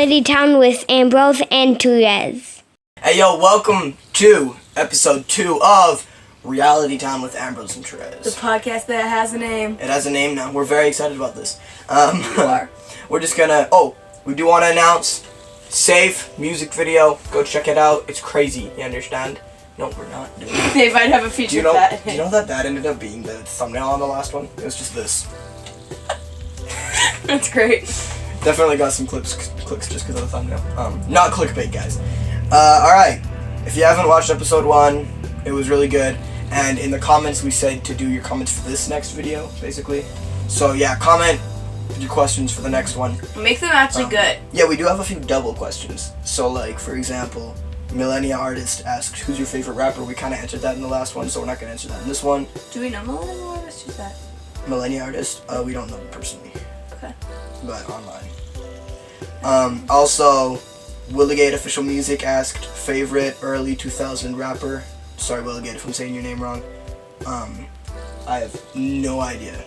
Reality Town with Ambrose and Therese. Hey yo, welcome to episode 2 of Reality Town with Ambrose and Therese. The podcast that has a name. It has a name now. We're very excited about this. You are. We're just gonna, we do want to announce Safe music video. Go check it out. It's crazy, you understand? No, we're not doing it. They might have a feature of that. Do you know that ended up being the thumbnail on the last one? It was just this. That's great. Definitely got some clicks just because of the thumbnail. Not clickbait, guys. Alright. If you haven't watched episode 1, it was really good. And in the comments, we said to do your comments for this next video, basically. So yeah, comment your questions for the next one. Make them actually good. Yeah, we do have a few double questions. So like, for example, Millennia Artist asked, who's your favorite rapper? We kind of answered that in the last one, so we're not going to answer that in this one. Do we know Millennia Artist? Who's that? Millennia Artist? We don't know him personally. Okay. But online. Also, Willigate Official Music asked, favorite early 2000 rapper? Sorry, Willigate, if I'm saying your name wrong. I have no idea.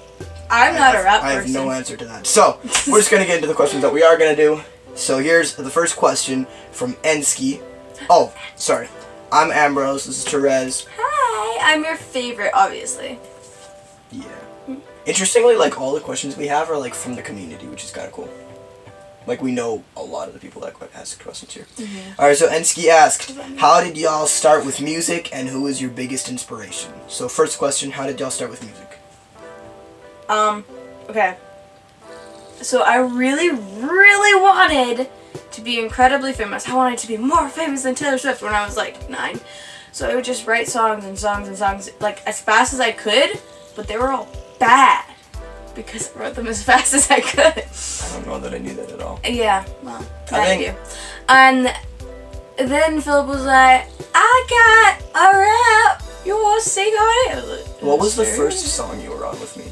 I'm not a rap I have person. no answer to that. So, we're just going to get into the questions that we are going to do. So, here's the first question from Ensky. Oh, sorry. I'm Ambrose. This is Therese. Hi, I'm your favorite, obviously. Yeah. Interestingly, like, all the questions we have are, like, from the community, which is kind of cool. Like, we know a lot of the people that ask questions here. Mm-hmm. Alright, so Ensky asked, how did y'all start with music, and who was your biggest inspiration? So, first question, how did y'all start with music? Okay. So I really, really wanted to be incredibly famous. I wanted to be more famous than Taylor Swift when I was like 9. So I would just write songs and songs and songs like as fast as I could, but they were all bad because I wrote them as fast as I could. I don't know that I knew that at all. Yeah, well, I do. And then Philip was like, I got a rap. You want to sing on it? What was the first song you were on with me?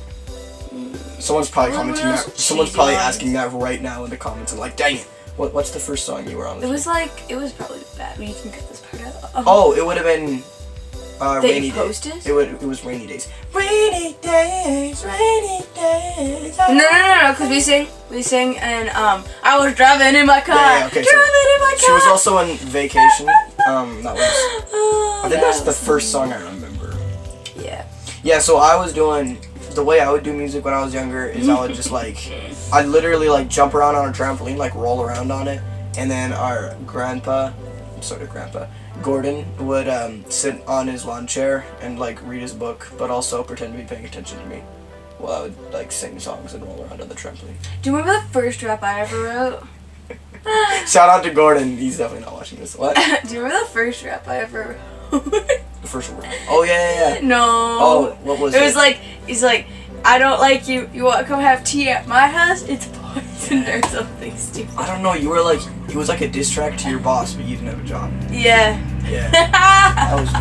Someone's probably commenting that. Someone's probably asking that right now in the comments and like, dang it. What's the first song you were on with me? It was probably bad. You can cut this part out. Oh, it would have been Rainy Days. It was Rainy Days. Rainy Days, Rainy Days. No, because we sing and I was driving in my car. Yeah, okay, driving in my car. She was also on Vacation. That was I think that's the first song I remember. Yeah. Yeah, so I was doing the way I would do music when I was younger is I would just I'd literally like jump around on a trampoline, like roll around on it, and then our grandpa, Gordon, would sit on his lawn chair and like read his book, but also pretend to be paying attention to me while I would like sing songs and roll around on the trampoline. Do you remember the first rap I ever wrote? Shout out to Gordon, he's definitely not watching this. What? Do you remember the first rap I ever wrote? The first word. Oh yeah. No. Oh, what was it? It was like, he's like, I don't like you. You want to come have tea at my house? It's poison or something stupid. I don't know. You were like, it was like a diss track to your boss, but you didn't have a job. Yeah. Yeah. That was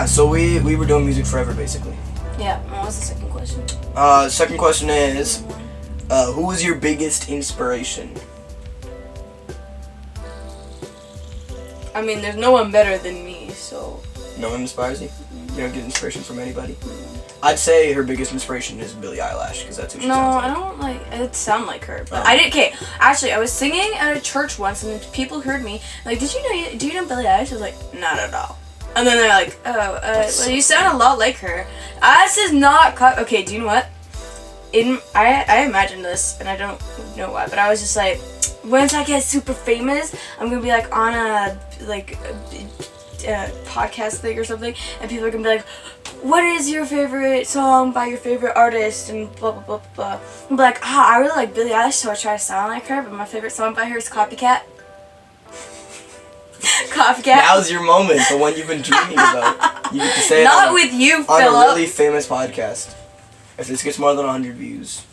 weird. So we were doing music forever, basically. Yeah. What was the second question? Second question is, who was your biggest inspiration? I mean, there's no one better than me, so. No one inspires you? You don't get inspiration from anybody? I'd say her biggest inspiration is Billie Eilish, because that's who she sounds like. No, I don't like, it sound like her, but I didn't, okay, actually, I was singing at a church once, and people heard me, like, do you know Billie Eilish? I was like, not at all. And then they're like, well, you sound a lot like her. This is not, okay, do you know what? I imagined this, and I don't know why, but I was just like, once I get super famous, I'm gonna be like on a podcast thing or something, and people are gonna be like, what is your favorite song by your favorite artist, and blah blah blah blah. I'm like, I really like Billie Eilish, so I try to sound like her, but my favorite song by her is Copycat. Copycat. Now's your moment, the one you've been dreaming about. You get to say it Not with you, on Philip. a really famous podcast. If this gets more than 100 views,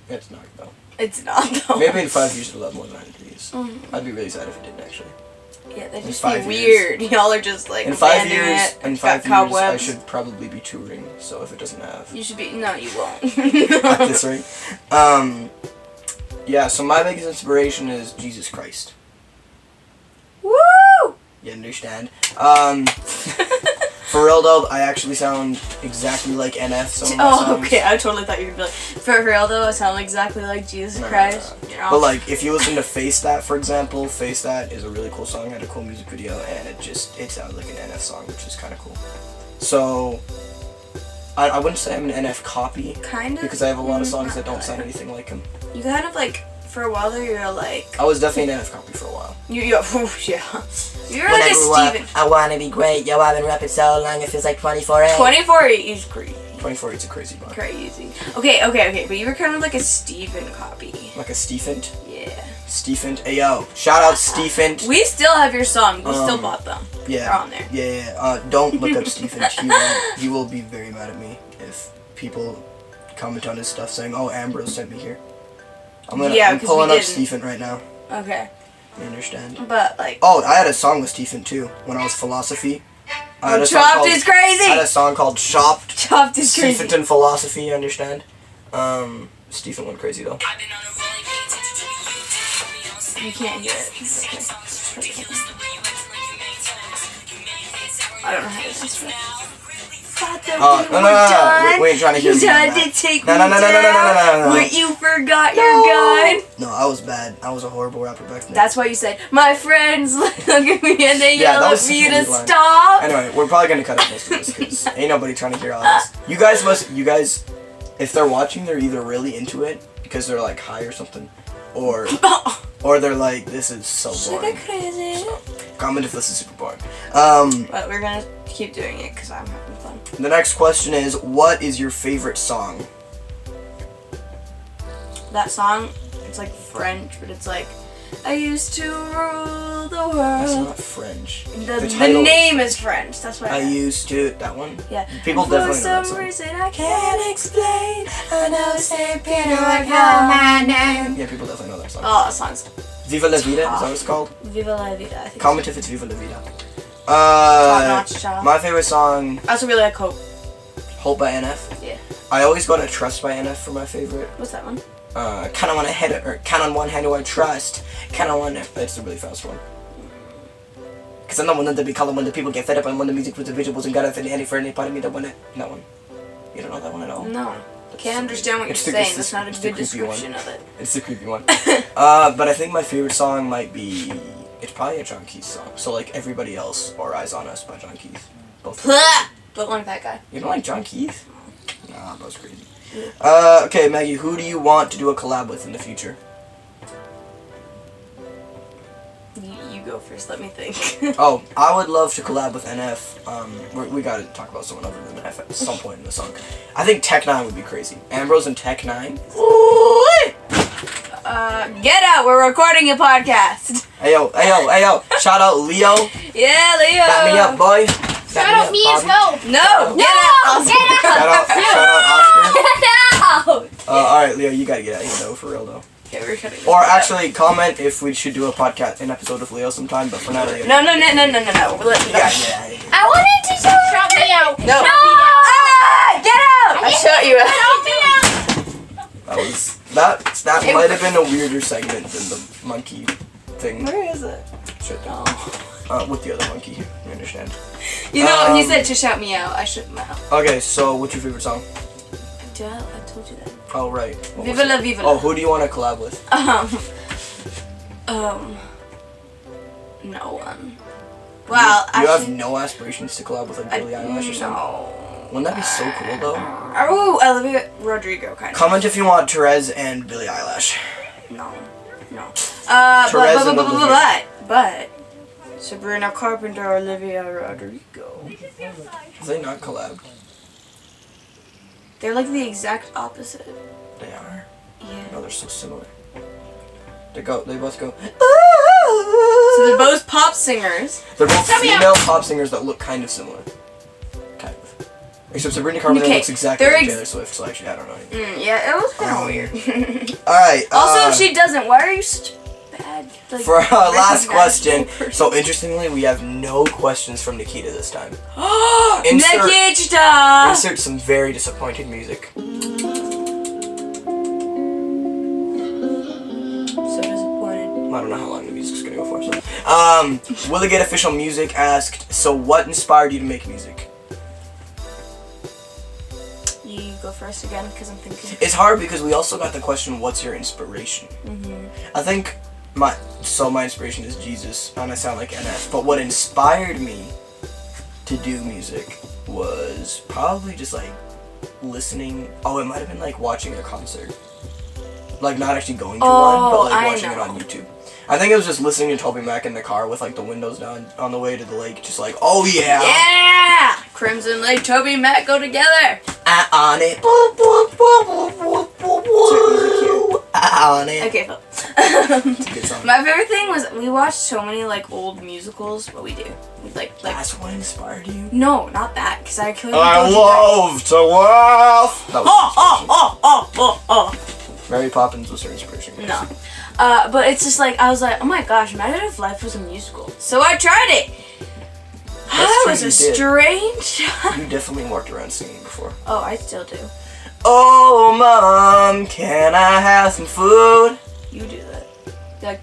it's not though. It's not though. Maybe in 5 years it'll have more than 100 views. I'd be really sad if it didn't actually. Yeah, that'd just In be 5 weird. Y'all are just like In 5 abandoning years, it. in It's got 5 years, I cobwebs. should probably be touring. So if it doesn't have You should be. No, you won't. at this rate, yeah. So my biggest inspiration is Jesus Christ. Woo! You understand? For real though, I actually sound exactly like NF. Some of my Oh, songs. okay. I totally thought you were gonna be like, for real though, I sound exactly like Jesus Christ. No. You know? But like, if you listen to Face That, for example, Face That is a really cool song. It had a cool music video, and it sounded like an NF song, which is kind of cool. So, I wouldn't say I'm an NF copy. Kind of. Because I have a lot of songs that don't sound anything like him. You kind of like, for a while there, you were like. I was definitely an NF copy for a while. Yeah. You're like a Steven. I wanna be great, yo, I've been rapping so long, it feels like 24-8. 24 is crazy. 24-8's a crazy bar. Crazy. Okay. But you were kind of like a Steven copy. Like a Stephen? Yeah. Stephen. Hey yo, shout out Stephen. We still have your song. We still bought them. Yeah. They're on there. Yeah. Don't look up Stephen. He will be very mad at me if people comment on his stuff saying, "Oh, Ambrose sent me here." I'm pulling up Stephen right now. Okay. You understand? But like. Oh, I had a song with Stephen too when I was philosophy. Chopped is crazy. I had a song called Chopped. Chopped is crazy. Stephen philosophy. You understand? Stephen went crazy though. You can't hear it. Okay. I don't know how to answer it. No. We ain't trying to hear you me. tried to take me No. down. But you forgot your gun. No, I was bad. I was a horrible rapper back then. That's why you said, my friends look at me and they Yeah, yell that at was me such a to weird line. stop. Anyway, we're probably gonna cut out most of this because ain't nobody trying to hear all this. You guys, if they're watching, they're either really into it because they're like high or something, or they're like, this is so boring. Crazy. So, comment if this is super boring. But we're gonna keep doing it because I'm having fun. The next question is, what is your favorite song? That song, it's like French, but it's like, I used to rule the world. That's not French. The name is French. That's why I used to. That one? Yeah. People and definitely know that for some song. reason I can't explain. I know St. Peter would call my name. Yeah, people definitely know that song. Oh, that song's Viva la Vida, is that what it's called? Viva la Vida, I think. Comment if it's Viva la Vida. Top-notch child. My favorite song, I also really like Hope. Hope by NF. Yeah. I always go to Trust by NF for my favorite. What's that one? Count on one hand who I trust. Count on one. It's a really fast one. Cause I'm the one that be calling when the people get fed up and when the music with the visuals and got it any for any part of me that want it. That one. You don't know that one at all? No. Can't understand what you're saying. That's not a good description of it. It's the creepy one. But I think my favorite song might be. It's probably a John Keith song. So like Everybody Else or Eyes on Us by John Keith. Both. Don't like that guy. You don't like John Keith? Nah, that was crazy. Okay, Maggie, who do you want to do a collab with in the future? You go first. Let me think. Oh, I would love to collab with NF. We gotta talk about someone other than NF at some point in the song. I think Tech 9 would be crazy. Ambrose and Tech 9. Get out. We're recording a podcast. Hey yo. Shout out Leo. Yeah, Leo. Back me up, boy. Shout out me as well. No. Get out. Shout out Oscar. Get out. Alright, Leo, you gotta get out of here though, for real though. Okay, we're cutting this Or out. actually, comment if we should do a podcast, an episode with Leo sometime, but for now, Leo. No. You gotta get out of here. I wanted to shout me out. No. No. Ah, get out. I shut you out. Shout me out. That might have been a weirder segment than the monkey thing. Where is it? Shit. Oh. With the other monkey, you understand? You know, he said to shout me out. I shout him out. Okay, so what's your favorite song? I told you that. Oh, right. What was Viva la it? Viva. Oh, who do you want to collab with? No one. Well, you have actually, no aspirations to collab with like Billie Eilish or something? no. Wouldn't that be so cool though? Oh, Olivia Rodrigo, kind of. Comment if you want Therese and Billie Eilish. No. Therese and Olivia. But Sabrina Carpenter, Olivia Rodrigo. Have they not collabed? They're like the exact opposite. They are. Yeah. No, they're so similar. They both go. So they're both pop singers. They're both female pop singers that look kind of similar. Kind of. Except Sabrina Carpenter looks exactly like Taylor Swift, so actually I don't know anything. Yeah, it was kind of weird. Alright. Also, if she doesn't, why are you such a bad? Like, for our last question, person? so interestingly, we have no questions from Nikita this time. Nikita! Insert some very disappointing music. So disappointed. I don't know how long the music's gonna go for. So. Will it get official music asked, so what inspired you to make music? first again because I'm thinking. It's hard because we also got the question, what's your inspiration? I think my inspiration is Jesus, and I sound like NF, but what inspired me to do music was probably just like listening. Oh, it might have been like watching a concert. Like not actually going to one, but like watching it on YouTube. I think it was just listening to Toby Mac in the car with like the windows down on the way to the lake, just like, oh yeah. Yeah! Crimson Lake, Toby Mac go together. On it. On it. Okay, Phil. It's a good song. My favorite thing was we watched so many like old musicals. What we do? We like That's what inspired you? no, not that, because I could. I love to laugh. That was Oh. Mary Poppins was her inspiration. No. But it's just like, I was like, oh my gosh, imagine if life was a musical. So I tried it. That true, was a you did. strange. You definitely walked around singing before. Oh, I still do. Oh, Mom, can I have some food? You do that. You're like,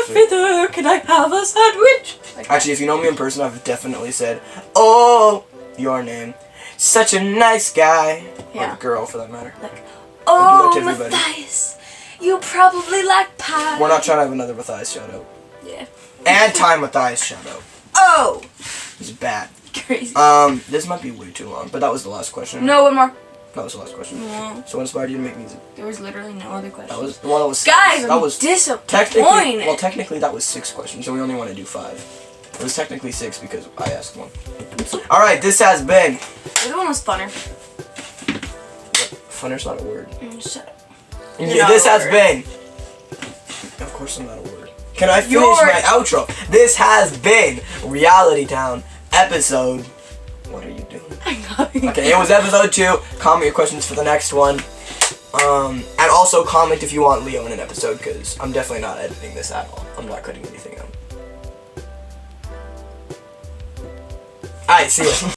Fither, can I have a sandwich? Like Actually, if you know me in person, I've definitely said, oh, your name. Such a nice guy. Yeah. Or girl, for that matter. Like, I do oh, that to everybody. Matthias, you probably like pie. We're not trying to have another Matthias shout out. Yeah. And Time Matthias shout out. Oh! It's bad. Crazy. This might be way too long, but that was the last question. No, one more. That was the last question. No. So what inspired you to make music? There was literally no other question. That was well, that was Guys, that I'm was disappointed. technically that was 6 questions, so we only want to do 5. It was technically 6 because I asked one. All right, this has been. The other one was funner. Funner's not a word. Shut up. Yeah, Not this a has word. been. Of course, I'm not a word. Can I finish Yours. my outro? This has been Reality Town episode. What are you doing? Okay, it was episode 2. Comment your questions for the next one. And also comment if you want Leo in an episode, because I'm definitely not editing this at all. I'm not cutting anything out. Alright, see ya.